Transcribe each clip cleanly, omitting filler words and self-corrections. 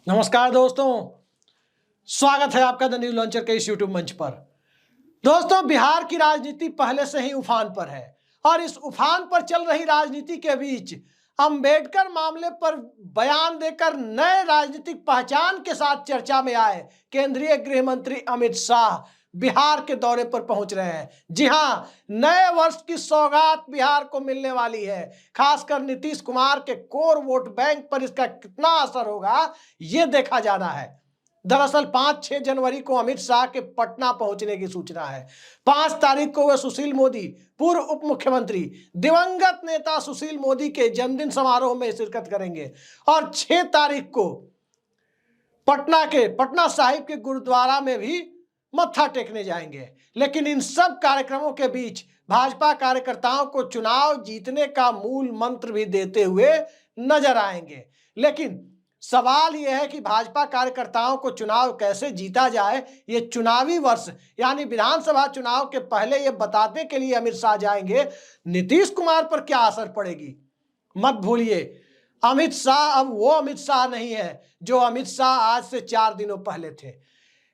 नमस्कार दोस्तों, स्वागत है आपका द न्यू लॉन्चर के इस यूट्यूब मंच पर। दोस्तों, बिहार की राजनीति पहले से ही उफान पर है और इस उफान पर चल रही राजनीति के बीच अंबेडकर मामले पर बयान देकर नए राजनीतिक पहचान के साथ चर्चा में आए केंद्रीय गृह मंत्री अमित शाह बिहार के दौरे पर पहुंच रहे हैं। जी हां, नए वर्ष की सौगात बिहार को मिलने वाली है। खासकर नीतीश कुमार के कोर वोट बैंक पर इसका कितना असर होगा, यह देखा जाना है। दरअसल 5-6 जनवरी को अमित शाह के पटना पहुंचने की सूचना है। 5 तारीख को वे सुशील मोदी, पूर्व उप मुख्यमंत्री, दिवंगत नेता सुशील मोदी के जन्मदिन समारोह में शिरकत करेंगे और 6 तारीख को पटना साहिब के गुरुद्वारा में भी मत्था टेकने जाएंगे। लेकिन इन सब कार्यक्रमों के बीच भाजपा कार्यकर्ताओं को चुनाव जीतने का मूल मंत्र भी देते हुए नजर आएंगे। लेकिन सवाल यह है कि भाजपा कार्यकर्ताओं को चुनाव कैसे जीता जाए, ये चुनावी वर्ष यानी विधानसभा चुनाव के पहले ये बताने के लिए अमित शाह जाएंगे। नीतीश कुमार पर क्या असर पड़ेगी? मत भूलिए, अमित शाह अब वो अमित शाह नहीं है जो अमित शाह आज से 4 दिनों पहले थे।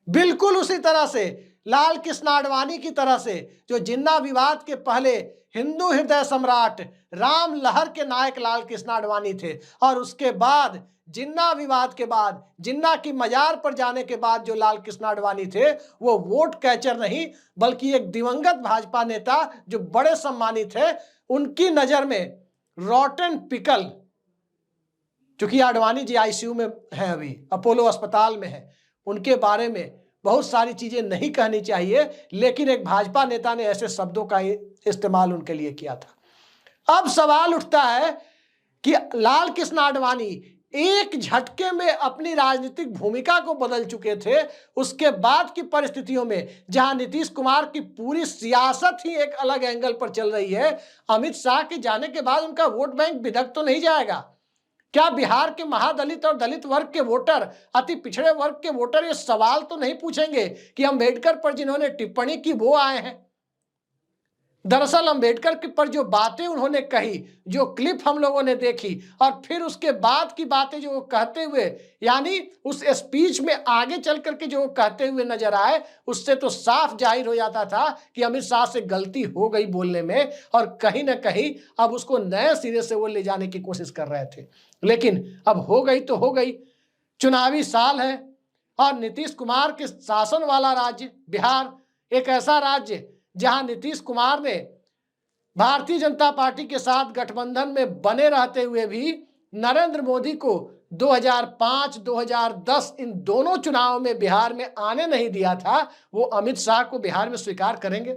बिल्कुल उसी तरह से लाल कृष्ण आडवाणी की तरह से जो जिन्ना विवाद के पहले हिंदू हृदय सम्राट राम लहर के नायक लाल कृष्ण आडवाणी थे और उसके बाद जिन्ना विवाद के बाद जिन्ना की मजार पर जाने के बाद जो लाल कृष्ण आडवाणी थे वो वोट कैचर नहीं बल्कि एक दिवंगत भाजपा नेता जो बड़े सम्मानित थे। उनकी नजर में रॉटन पिकल, चूंकि आडवाणी जी आईसीयू में है, अभी अपोलो अस्पताल में है, उनके बारे में बहुत सारी चीजें नहीं कहनी चाहिए, लेकिन एक भाजपा नेता ने ऐसे शब्दों का इस्तेमाल उनके लिए किया था। अब सवाल उठता है कि लाल कृष्ण आडवाणी एक झटके में अपनी राजनीतिक भूमिका को बदल चुके थे। उसके बाद की परिस्थितियों में जहां नीतीश कुमार की पूरी सियासत ही एक अलग एंगल पर चल रही है, अमित शाह के जाने के बाद उनका वोट बैंक बिदक तो नहीं जाएगा? क्या बिहार के महादलित और दलित वर्ग के वोटर, अति पिछड़े वर्ग के वोटर ये सवाल तो नहीं पूछेंगे कि अंबेडकर पर जिन्होंने टिप्पणी की वो आए हैं? दरअसल अंबेडकर के पर जो बातें उन्होंने कही, जो क्लिप हम लोगों ने देखी और फिर उसके बाद की बातें जो वो कहते हुए, यानी उस स्पीच में आगे चल करके जो वो कहते हुए नजर आए, उससे तो साफ जाहिर हो जाता था कि अमित शाह से गलती हो गई बोलने में और कहीं ना कहीं अब उसको नए सिरे से वो ले जाने की कोशिश कर रहे थे। लेकिन अब हो गई तो हो गई। चुनावी साल है और नीतीश कुमार के शासन वाला राज्य बिहार एक ऐसा राज्य जहां नीतीश कुमार ने भारतीय जनता पार्टी के साथ गठबंधन में बने रहते हुए भी नरेंद्र मोदी को 2005, 2010 इन दोनों चुनावों में बिहार में आने नहीं दिया था। वो अमित शाह को बिहार में स्वीकार करेंगे?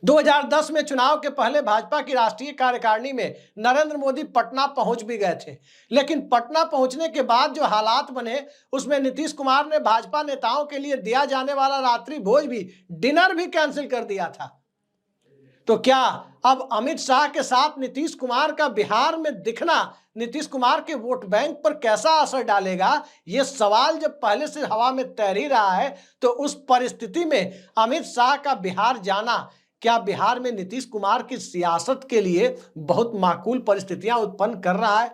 2010 में चुनाव के पहले भाजपा की राष्ट्रीय कार्यकारिणी में नरेंद्र मोदी पटना पहुंच भी गए थे, लेकिन पटना पहुंचने के बाद जो हालात बने उसमें नीतीश कुमार ने भाजपा नेताओं के लिए दिया जाने वाला रात्रि भोज भी, डिनर भी कैंसिल कर दिया था। तो क्या अब अमित शाह के साथ नीतीश कुमार का बिहार में दिखना नीतीश कुमार के वोट बैंक पर कैसा असर डालेगा, यह सवाल जब पहले से हवा में तैर ही रहा है, तो उस परिस्थिति में अमित शाह का बिहार जाना क्या बिहार में नीतीश कुमार की सियासत के लिए बहुत माकूल परिस्थितियां उत्पन्न कर रहा है?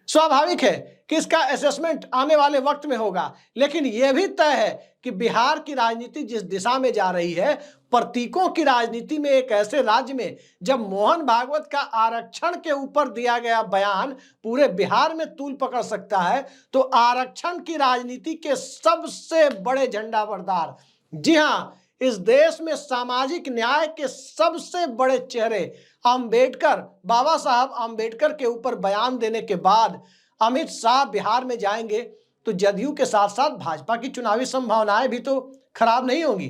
स्वाभाविक है कि इसका असेसमेंट आने वाले वक्त में होगा, लेकिन यह भी तय है कि बिहार की राजनीति जिस दिशा में जा रही है, प्रतीकों की राजनीति में, एक ऐसे राज्य में जब मोहन भागवत का आरक्षण के ऊपर दिया गया बयान पूरे बिहार में तूल पकड़ सकता है, तो आरक्षण की राजनीति के सबसे बड़े झंडा बरदार, जी हां, इस देश में सामाजिक न्याय के सबसे बड़े चेहरे अंबेडकर, बाबा साहब अंबेडकर के ऊपर बयान देने के बाद अमित शाह बिहार में जाएंगे तो जदयू के साथ साथ भाजपा की चुनावी संभावनाएं भी तो खराब नहीं होंगी।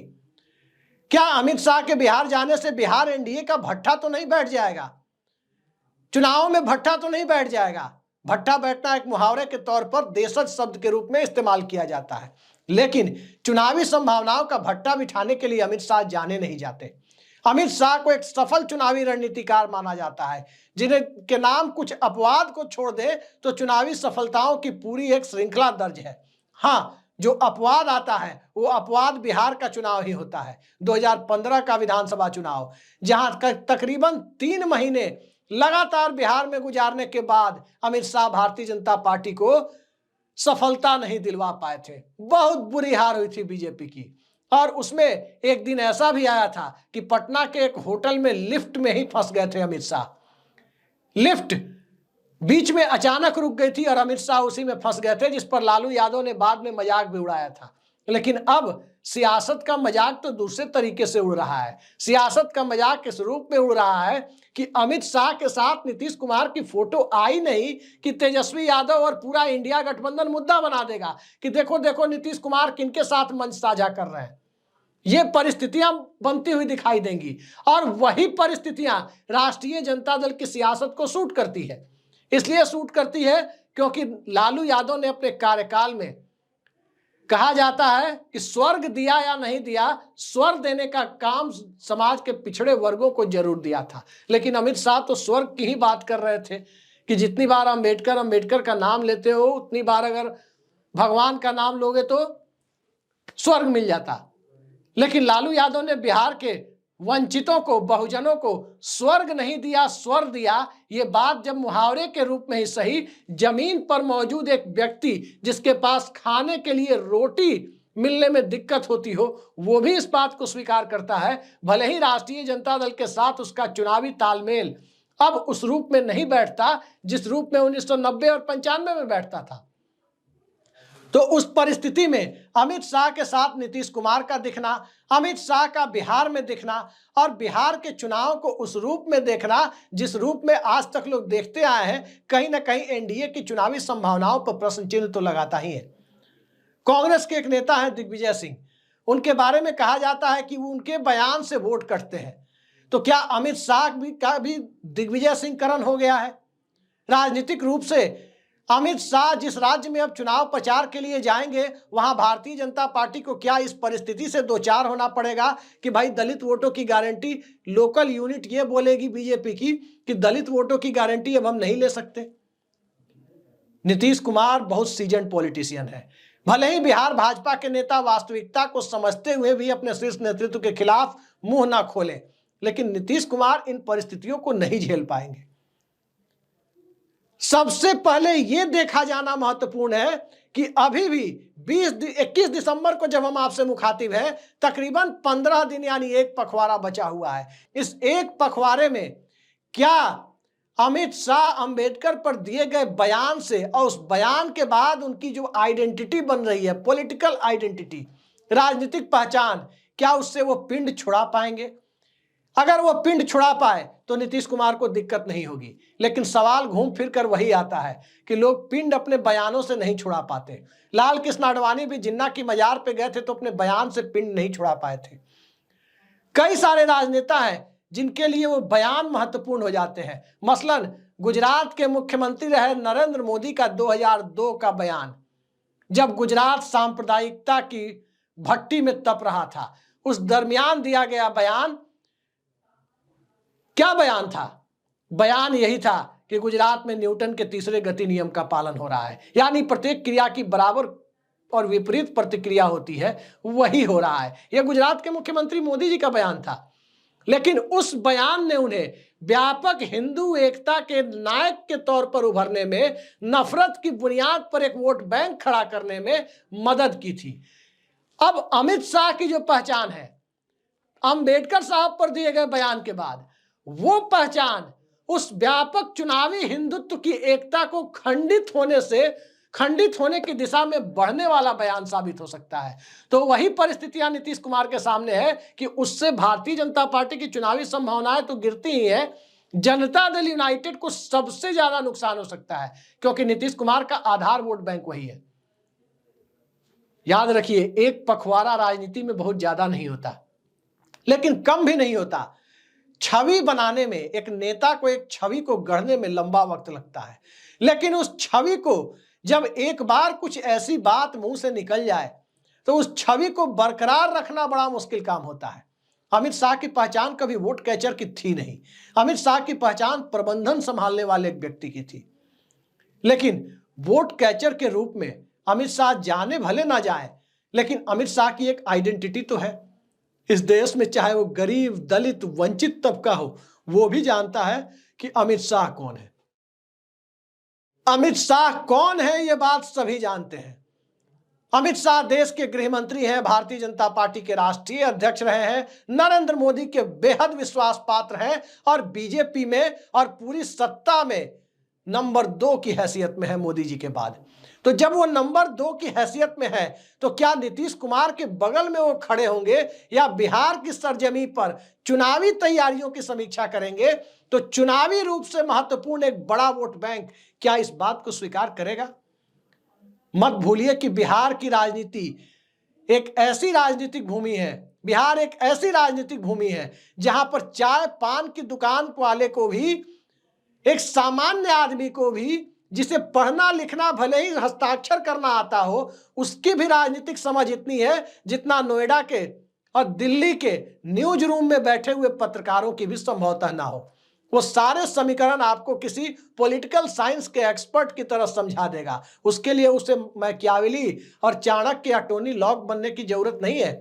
क्या अमित शाह के बिहार जाने से बिहार एनडीए का भट्ठा तो नहीं बैठ जाएगा? चुनावों में भट्ठा तो नहीं बैठ जाएगा? भट्ठा बैठना एक मुहावरे के तौर पर देशज शब्द के रूप में इस्तेमाल किया जाता है, लेकिन चुनावी संभावनाओं का भट्टा बिठाने के लिए अमित शाह जाने नहीं जाते। अमित शाह को एक सफल चुनावी रणनीतिकार माना जाता है, जिन्हें के नाम कुछ अपवाद को छोड़ दे तो चुनावी सफलताओं की पूरी एक श्रृंखला दर्ज है। हाँ, जो अपवाद आता है वो अपवाद बिहार का चुनाव ही होता है, 2015 का विधानसभा चुनाव, जहां तकरीबन 3 महीने लगातार बिहार में गुजारने के बाद अमित शाह भारतीय जनता पार्टी को सफलता नहीं दिलवा पाए थे। बहुत बुरी हार हुई थी बीजेपी की। और उसमें एक दिन ऐसा भी आया था कि पटना के एक होटल में लिफ्ट में ही फंस गए थे अमित शाह। लिफ्ट बीच में अचानक रुक गई थी और अमित शाह उसी में फंस गए थे, जिस पर लालू यादव ने बाद में मजाक भी उड़ाया था। लेकिन अब सियासत का मजाक तो दूसरे तरीके से उड़ रहा है। सियासत का मजाक इस रूप में उड़ रहा है कि अमित शाह के साथ नीतीश कुमार की फोटो आई नहीं कि तेजस्वी यादव और पूरा इंडिया गठबंधन मुद्दा बना देगा कि देखो देखो नीतीश कुमार किनके साथ मंच साझा कर रहे हैं। ये परिस्थितियां बनती हुई दिखाई देंगी और वही परिस्थितियां राष्ट्रीय जनता दल की सियासत को सूट करती है। इसलिए सूट करती है क्योंकि लालू यादव ने अपने कार्यकाल में, कहा जाता है कि स्वर्ग दिया या नहीं दिया, स्वर्ग देने का काम समाज के पिछड़े वर्गों को जरूर दिया था। लेकिन अमित शाह तो स्वर्ग की ही बात कर रहे थे कि जितनी बार अंबेडकर का नाम लेते हो उतनी बार अगर भगवान का नाम लोगे तो स्वर्ग मिल जाता। लेकिन लालू यादव ने बिहार के वंचितों को, बहुजनों को स्वर्ग नहीं दिया, स्वर्ग दिया। ये बात जब मुहावरे के रूप में ही सही, जमीन पर मौजूद एक व्यक्ति जिसके पास खाने के लिए रोटी मिलने में दिक्कत होती हो, वो भी इस बात को स्वीकार करता है। भले ही राष्ट्रीय जनता दल के साथ उसका चुनावी तालमेल अब उस रूप में नहीं बैठता जिस रूप में 1990 और 95 में बैठता था। तो उस परिस्थिति में अमित शाह के साथ नीतीश कुमार का दिखना, अमित शाह का बिहार में दिखना और बिहार के चुनाव को उस रूप में देखना जिस रूप में आज तक लोग देखते आए हैं, कहीं ना कहीं एनडीए की चुनावी संभावनाओं पर प्रश्न चिन्ह तो लगाता ही है। कांग्रेस के एक नेता हैं दिग्विजय सिंह, उनके बारे में कहा जाता है कि वो उनके बयान से वोट कटते हैं। तो क्या अमित शाह का भी दिग्विजय सिंह करण हो गया है? राजनीतिक रूप से अमित शाह जिस राज्य में अब चुनाव प्रचार के लिए जाएंगे, वहां भारतीय जनता पार्टी को क्या इस परिस्थिति से दो चार होना पड़ेगा कि भाई दलित वोटों की गारंटी, लोकल यूनिट ये बोलेगी बीजेपी की कि दलित वोटों की गारंटी अब हम नहीं ले सकते। नीतीश कुमार बहुत सीजन पॉलिटिशियन है। भले ही बिहार भाजपा के नेता वास्तविकता को समझते हुए भी अपने शीर्ष नेतृत्व के खिलाफ मुंह ना खोले, लेकिन नीतीश कुमार इन परिस्थितियों को नहीं झेल पाएंगे। सबसे पहले यह देखा जाना महत्वपूर्ण है कि अभी भी 21 दिसंबर को जब हम आपसे मुखातिब हैं, तकरीबन 15 दिन यानी एक पखवाड़ा बचा हुआ है। इस एक पखवाड़े में क्या अमित शाह अंबेडकर पर दिए गए बयान से और उस बयान के बाद उनकी जो आइडेंटिटी बन रही है, पॉलिटिकल आइडेंटिटी, राजनीतिक पहचान, क्या उससे वो पिंड छुड़ा पाएंगे? अगर वो पिंड छुड़ा पाए तो नीतीश कुमार को दिक्कत नहीं होगी। लेकिन सवाल घूम फिर कर वही आता है कि लोग पिंड अपने बयानों से नहीं छुड़ा पाते। लाल कृष्ण आडवाणी भी जिन्ना की मजार पे गए थे तो अपने बयान से पिंड नहीं छुड़ा पाए थे। कई सारे राजनेता हैं जिनके लिए वो बयान महत्वपूर्ण हो जाते हैं। मसलन गुजरात के मुख्यमंत्री रहे नरेंद्र मोदी का 2002 का बयान, जब गुजरात सांप्रदायिकता की भट्टी में तप रहा था, उस दरमियान दिया गया बयान, क्या बयान था? बयान यही था कि गुजरात में न्यूटन के तीसरे गति नियम का पालन हो रहा है, यानी प्रत्येक क्रिया की बराबर और विपरीत प्रतिक्रिया होती है, वही हो रहा है। यह गुजरात के मुख्यमंत्री मोदी जी का बयान था। लेकिन उस बयान ने उन्हें व्यापक हिंदू एकता के नायक के तौर पर उभरने में, नफरत की बुनियाद पर एक वोट बैंक खड़ा करने में मदद की थी। अब अमित शाह की जो पहचान है, अंबेडकर साहब पर दिए गए बयान के बाद, वो पहचान उस व्यापक चुनावी हिंदुत्व की एकता को खंडित होने की दिशा में बढ़ने वाला बयान साबित हो सकता है। तो वही परिस्थितियां नीतीश कुमार के सामने है कि उससे भारतीय जनता पार्टी की चुनावी संभावनाएं तो गिरती ही है, जनता दल यूनाइटेड को सबसे ज्यादा नुकसान हो सकता है, क्योंकि नीतीश कुमार का आधार वोट बैंक वही है। याद रखिए, एक पखवाड़ा राजनीति में बहुत ज्यादा नहीं होता, लेकिन कम भी नहीं होता। छवि बनाने में, एक नेता को, एक छवि को गढ़ने में लंबा वक्त लगता है। लेकिन उस छवि को जब एक बार कुछ ऐसी बात मुंह से निकल जाए तो उस छवि को बरकरार रखना बड़ा मुश्किल काम होता है। अमित शाह की पहचान कभी वोट कैचर की थी नहीं। अमित शाह की पहचान प्रबंधन संभालने वाले एक व्यक्ति की थी। लेकिन वोट कैचर के रूप में अमित शाह जाने भले ना जाए, लेकिन अमित शाह की एक आइडेंटिटी तो है। इस देश में चाहे वो गरीब, दलित, वंचित तबका हो, वो भी जानता है कि अमित शाह कौन है। अमित शाह कौन है, ये बात सभी जानते हैं। अमित शाह देश के गृह मंत्री हैं, भारतीय जनता पार्टी के राष्ट्रीय अध्यक्ष रहे हैं, नरेंद्र मोदी के बेहद विश्वास पात्र हैं और बीजेपी में और पूरी सत्ता में नंबर 2 की हैसियत में है मोदी जी के बाद। तो जब वो नंबर 2 की हैसियत में है तो क्या नीतीश कुमार के बगल में वो खड़े होंगे या बिहार की सरजमी पर चुनावी तैयारियों की समीक्षा करेंगे? तो चुनावी रूप से महत्वपूर्ण एक बड़ा वोट बैंक क्या इस बात को स्वीकार करेगा? मत भूलिए कि बिहार की राजनीति एक ऐसी राजनीतिक भूमि है, बिहार एक ऐसी राजनीतिक भूमि है जहां पर चाय पान की दुकान वाले को भी, एक सामान्य आदमी को भी, जिसे पढ़ना लिखना भले ही हस्ताक्षर करना आता हो, उसकी भी राजनीतिक समझ इतनी है जितना नोएडा के और दिल्ली के न्यूज रूम में बैठे हुए पत्रकारों की भी संभवतः ना हो। वो सारे समीकरण आपको किसी पॉलिटिकल साइंस के एक्सपर्ट की तरह समझा देगा। उसके लिए उसे मैकियावेली और चाणक्य या टोनी लॉक बनने की जरूरत नहीं है,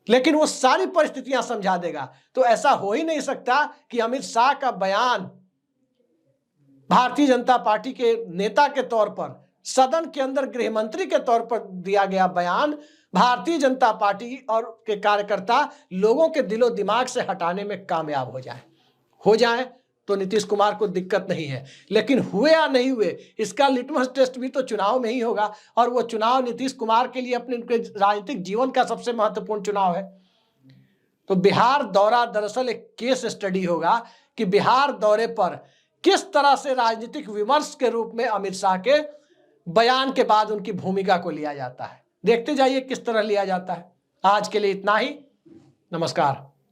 लेकिन वो सारी परिस्थितियां समझा देगा। तो ऐसा हो ही नहीं सकता कि अमित शाह का बयान भारतीय जनता पार्टी के नेता के तौर पर, सदन के अंदर गृह मंत्री के तौर पर दिया गया बयान भारतीय जनता पार्टी और के कार्यकर्ता लोगों के दिलो दिमाग से हटाने में कामयाब हो जाए तो नीतीश कुमार को दिक्कत नहीं है। लेकिन हुए या नहीं हुए, इसका लिटमस टेस्ट भी तो चुनाव में ही होगा, और वो चुनाव नीतीश कुमार के लिए अपने राजनीतिक जीवन का सबसे महत्वपूर्ण चुनाव है। तो बिहार दौरा दरअसल एक केस स्टडी होगा कि बिहार दौरे पर किस तरह से राजनीतिक विमर्श के रूप में अमित शाह के बयान के बाद उनकी भूमिका को लिया जाता है। देखते जाइए किस तरह लिया जाता है। आज के लिए इतना ही। नमस्कार।